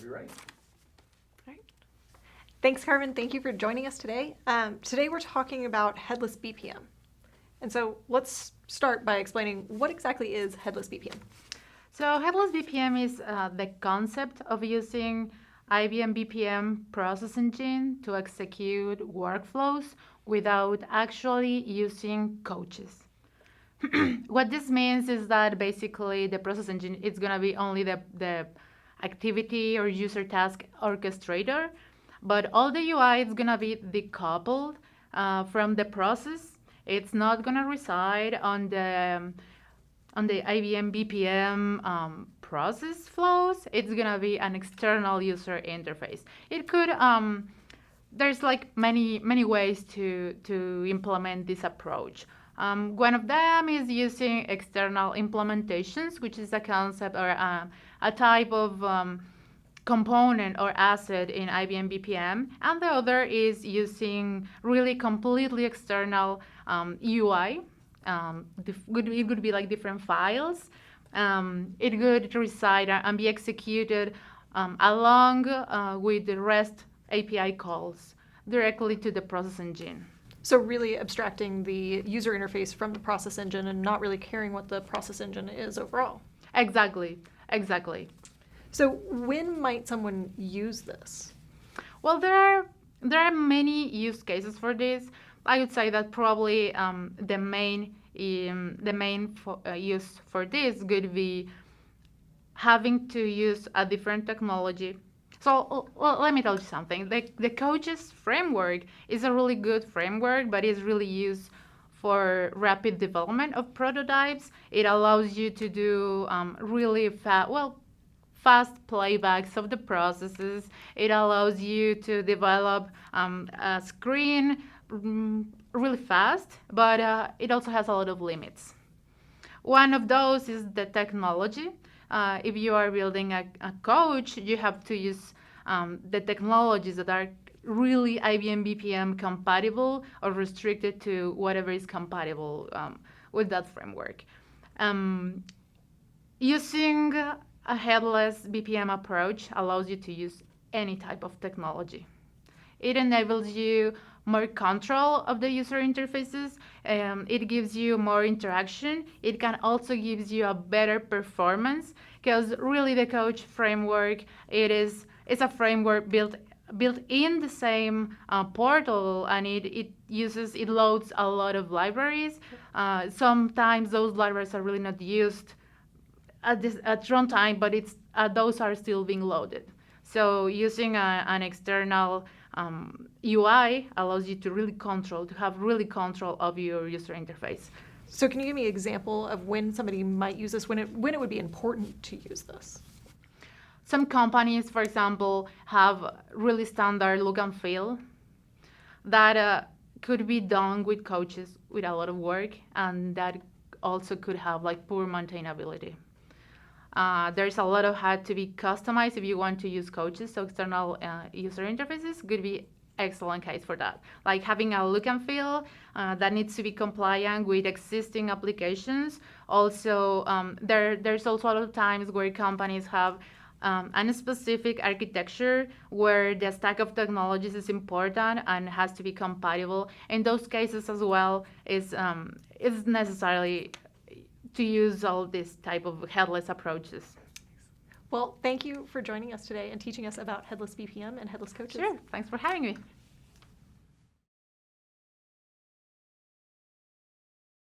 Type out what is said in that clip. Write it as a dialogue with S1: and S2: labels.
S1: be right.
S2: All right. Thanks, Carmen. Thank you for joining us today. Today we're talking about Headless BPM. And so let's start by explaining what exactly is Headless BPM.
S3: So Headless BPM is the concept of using IBM BPM process engine to execute workflows without actually using coaches. What this means is that basically the process engine is going to be only the activity or user task orchestrator, but all the UI is going to be decoupled from the process. It's not going to reside on the IBM BPM process flows. It's gonna be an external user interface. It could there's like many ways to implement this approach. One of them is using external implementations, which is a concept or a type of component or asset in IBM BPM, and the other is using really completely external UI. It could be like different files. It could reside and be executed along with the REST API calls directly to the process engine.
S2: So really abstracting the user interface from the process engine and not really caring what the process engine is overall.
S3: Exactly.
S2: So when might someone use this?
S3: Well, there are many use cases for this. I would say that probably the main use for this could be having to use a different technology. So let me tell you something. The coaches framework is a really good framework, but it's really used for rapid development of prototypes. It allows you to do really fast playbacks of the processes. It allows you to develop a screen really fast, but it also has a lot of limits. One of those is the technology. If you are building a coach, you have to use the technologies that are really IBM BPM compatible or restricted to whatever is compatible with that framework. Using a headless BPM approach allows you to use any type of technology. It enables you more control of the user interfaces. It gives you more interaction. It can also gives you a better performance because really the coach framework it's a framework built in the same portal, and it loads a lot of libraries. Sometimes those libraries are really not used at runtime, but those are still being loaded. So using an external UI allows you to have really control of your user interface.
S2: So can you give me an example of when somebody might use this, when it would be important to use this?
S3: Some companies, for example, have really standard look and feel that could be done with coaches with a lot of work, and that also could have like poor maintainability. There's a lot of had to be customized if you want to use coaches, so external user interfaces could be excellent case for that. Like having a look and feel that needs to be compliant with existing applications. Also, there's also a lot of times where companies have a specific architecture where the stack of technologies is important and has to be compatible. In those cases as well, is necessarily to use all this type of headless approaches.
S2: Well, thank you for joining us today and teaching us about Headless BPM and Headless Coaches.
S3: Sure, thanks for having me.